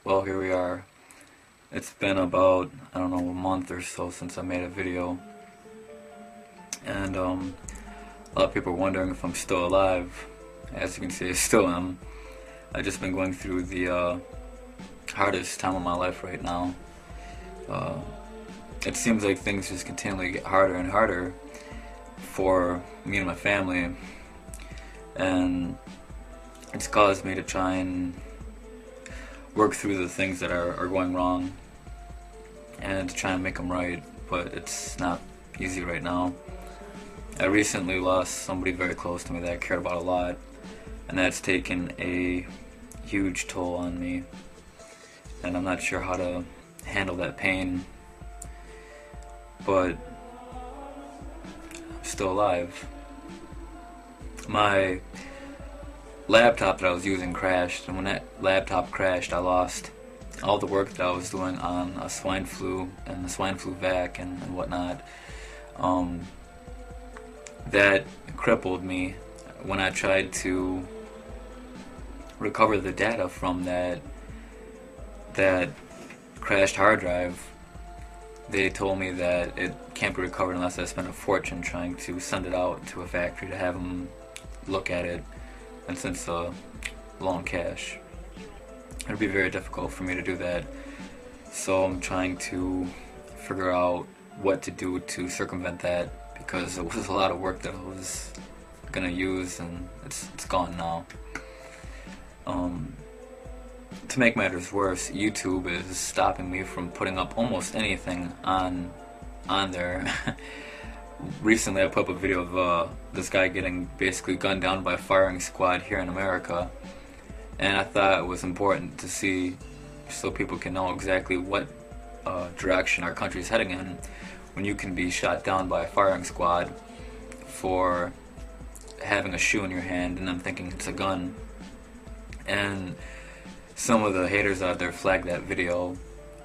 Well, here we are. It's been about, I don't know, a month or so since I made a video. And a lot of people are wondering if I'm still alive. As you can see, I still am. I've just been going through the hardest time of my life right now. Uh, it seems like things just continually get harder and harder for me and my family. And it's caused me to try and work through the things that are going wrong and to try and make them right, but it's not easy right now. I recently lost somebody very close to me that I cared about a lot, and that's taken a huge toll on me, and I'm not sure how to handle that pain, but I'm still alive. My laptop that I was using crashed, and when that laptop crashed, I lost all the work that I was doing on a swine flu and the swine flu vac and whatnot. That crippled me when I tried to recover the data from that crashed hard drive. They told me that it can't be recovered unless I spend a fortune trying to send it out to a factory to have them look at it. And since low in cash, it'd be very difficult for me to do that. So I'm trying to figure out what to do to circumvent that, because it was a lot of work that I was gonna use, and it's gone now. To make matters worse, YouTube is stopping me from putting up almost anything on there. Recently I put up a video of this guy getting basically gunned down by a firing squad here in America, and I thought it was important to see so people can know exactly what direction our country is heading in when you can be shot down by a firing squad for having a shoe in your hand and them thinking it's a gun. And some of the haters out there flagged that video,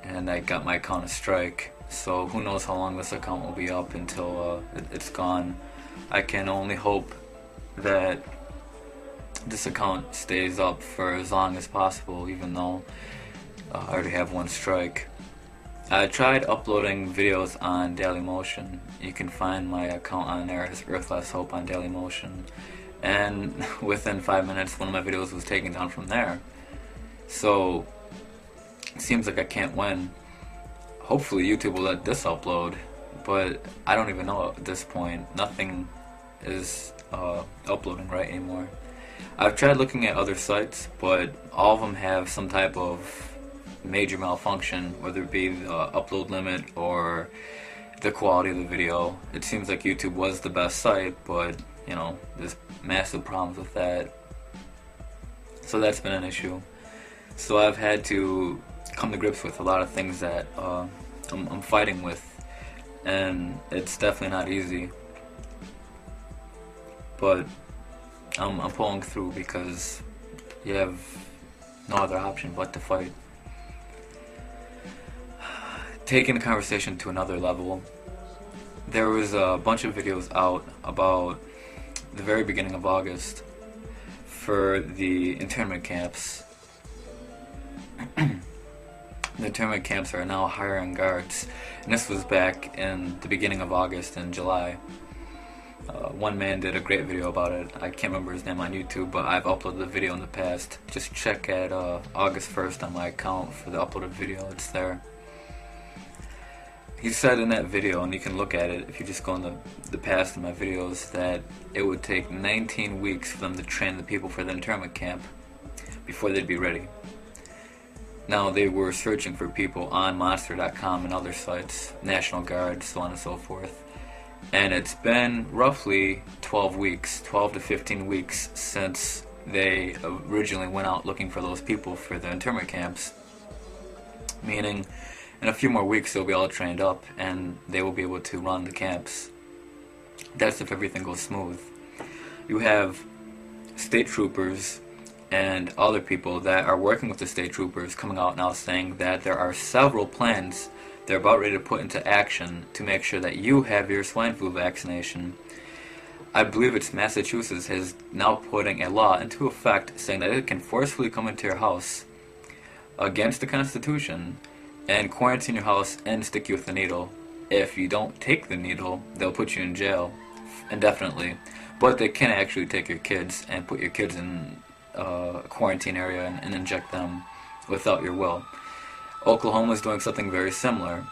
and that got my account a strike. So who knows how long this account will be up until it's gone. I can only hope that this account stays up for as long as possible, even though I already have one strike. I tried uploading videos on Dailymotion. You can find my account on there as Earth Less Hope on Dailymotion. And within 5 minutes, one of my videos was taken down from there. So it seems like I can't win. Hopefully YouTube will let this upload, but I don't even know at this point. Nothing is uploading right anymore. I've tried looking at other sites, but all of them have some type of major malfunction, whether it be the upload limit or the quality of the video. It seems like YouTube was the best site, but you know, there's massive problems with that. So that's been an issue. So I've had to come to grips with a lot of things that I'm fighting with, and it's definitely not easy, but I'm pulling through because you have no other option but to fight. Taking the conversation to another level, there was a bunch of videos out about the very beginning of August for the internment camps. The internment camps are now hiring guards, and this was back in the beginning of August and July. One man did a great video about it. I can't remember his name on YouTube, but I've uploaded the video in the past. Just check at August 1st on my account for the uploaded video. It's there. He said in that video, and you can look at it if you just go in the past of my videos, that it would take 19 weeks for them to train the people for the internment camp before they'd be ready. Now, they were searching for people on Monster.com and other sites, National Guard, so on and so forth. And it's been roughly 12 weeks, 12 to 15 weeks since they originally went out looking for those people for the internment camps. Meaning, in a few more weeks they'll be all trained up and they will be able to run the camps. That's if everything goes smooth. You have state troopers and other people that are working with the state troopers coming out now saying that there are several plans they're about ready to put into action to make sure that you have your swine flu vaccination. I believe it's Massachusetts is now putting a law into effect saying that it can forcefully come into your house against the Constitution and quarantine your house and stick you with the needle. If you don't take the needle, they'll put you in jail indefinitely. But they can actually take your kids and put your kids in a quarantine area and inject them without your will. Oklahoma is doing something very similar.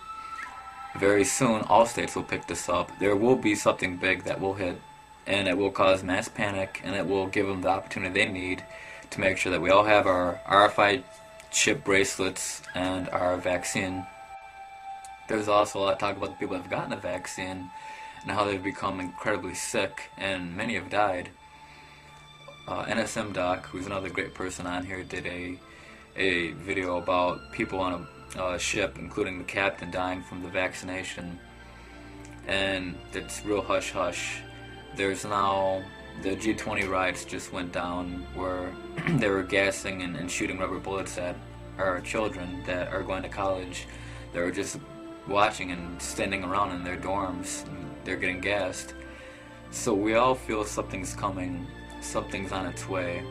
Very soon, all states will pick this up. There will be something big that will hit, and it will cause mass panic, and it will give them the opportunity they need to make sure that we all have our RFID chip bracelets and our vaccine. There's also a lot of talk about the people that have gotten the vaccine and how they've become incredibly sick, and many have died. NSM Doc, who's another great person on here, did a video about people on a ship, including the captain, dying from the vaccination, and it's real hush-hush. There's now, the G20 riots just went down where they were gassing and shooting rubber bullets at our children that are going to college. They were just watching and standing around in their dorms, and they're getting gassed. So we all feel something's coming, something's on its way,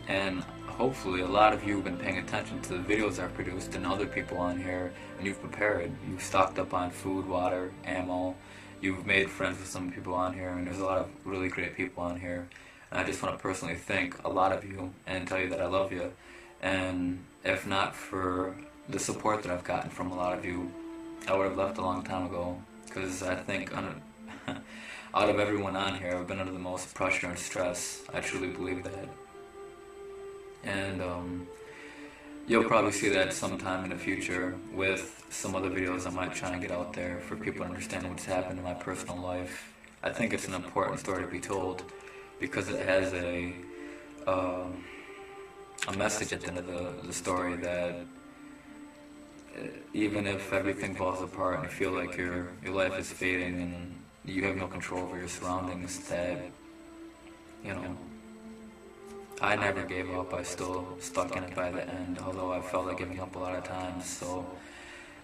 and hopefully a lot of you have been paying attention to the videos I've produced and other people on here, and you've prepared. You've stocked up on food, water, ammo. You've made friends with some people on here, and there's a lot of really great people on here. And I just want to personally thank a lot of you and tell you that I love you. And if not for the support that I've gotten from a lot of you, I would have left a long time ago, because I think out of everyone on here, I've been under the most pressure and stress. I truly believe that. And you'll probably see that sometime in the future with some other videos I might try and get out there for people to understand what's happened in my personal life. I think it's an important story to be told because it has a message at the end of the story that even if everything falls apart and you feel like your life is fading and you have no control over your surroundings, that, you know, I never gave up. I still stuck in it by the end, although I felt like giving up a lot of times. So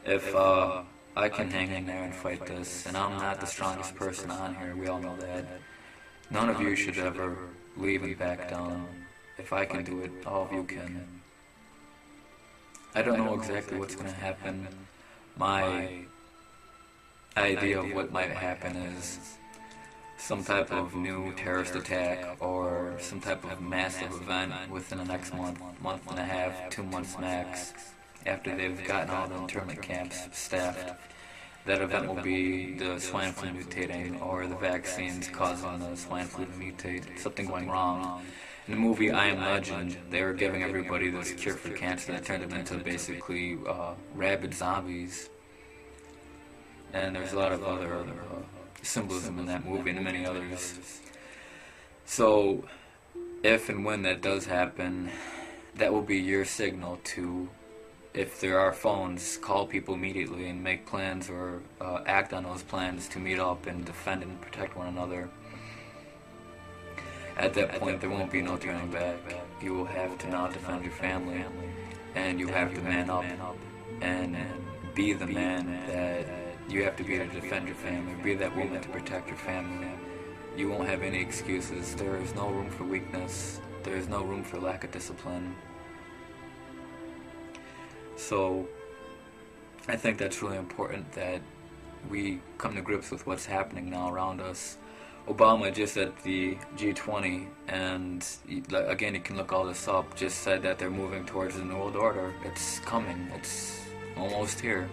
if I can hang in there and fight this, and I'm not the strongest person on here, we all know that, none of you should ever leave and back down. If I can do it, all of you can. I don't know exactly what's going to happen. My idea of what might happen is some type of new terrorist attack or some type of massive event within the next month and a half, 2 months max, after they've gotten all the internment camps staffed. That event will be the swine flu mutating or the vaccines causing the swine flu to mutate, something going wrong. In the movie I Am Legend, they were giving everybody this cure for cancer that turned them into basically rabid zombies. And there's a lot of other symbolism in that movie and many others. So, if and when that does happen, that will be your signal to, if there are phones, call people immediately and make plans or act on those plans to meet up and defend and protect one another. At that point, there won't be no turning back. You will have to now defend your family, and you have to man up and be the man that you have to be to defend your family. Be that woman to protect your family. You won't have any excuses. There is no room for weakness. There is no room for lack of discipline. So, I think that's really important that we come to grips with what's happening now around us. Obama just at the G20, and again, you can look all this up, just said that they're moving towards the New World Order. It's coming. It's almost here.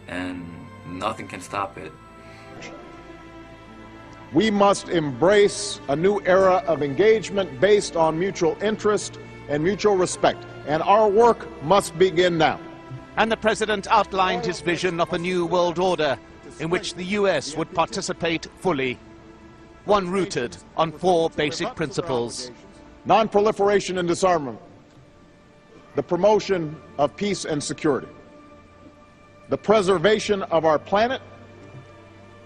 And nothing can stop it. We must embrace a new era of engagement based on mutual interest and mutual respect, and our work must begin now. And the president outlined his vision of a new world order in which the US would participate fully, one rooted on 4 basic principles: Non-proliferation and disarmament, the promotion of peace and security, the preservation of our planet,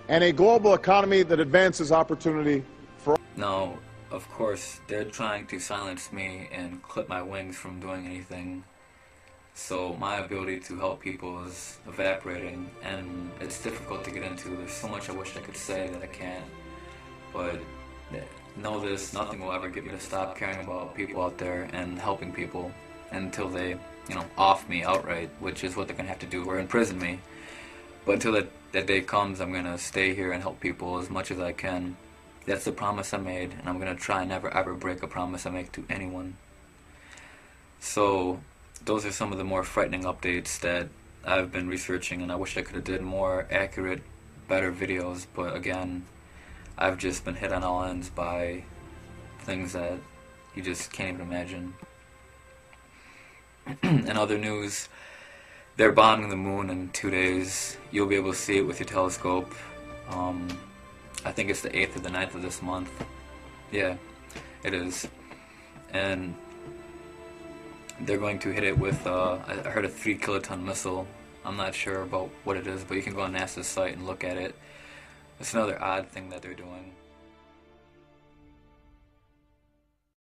and a global economy that advances opportunity for all. Now, of course, they're trying to silence me and clip my wings from doing anything. So my ability to help people is evaporating, and it's difficult to get into. There's so much I wish I could say that I can't. But know this, nothing will ever get me to stop caring about people out there and helping people. until they, you know, off me outright, which is what they're gonna have to do, or imprison me. But until that day comes, I'm gonna stay here and help people as much as I can. That's the promise I made, and I'm gonna try and never ever break a promise I make to anyone. So those are some of the more frightening updates that I've been researching, and I wish I could have did more accurate, better videos, but again, I've just been hit on all ends by things that you just can't even imagine. In other news, they're bombing the moon in 2 days. You'll be able to see it with your telescope. I think it's the 8th or the 9th of this month. Yeah, it is. And they're going to hit it with, I heard a 3 kiloton missile. I'm not sure about what it is, but you can go on NASA's site and look at it. It's another odd thing that they're doing.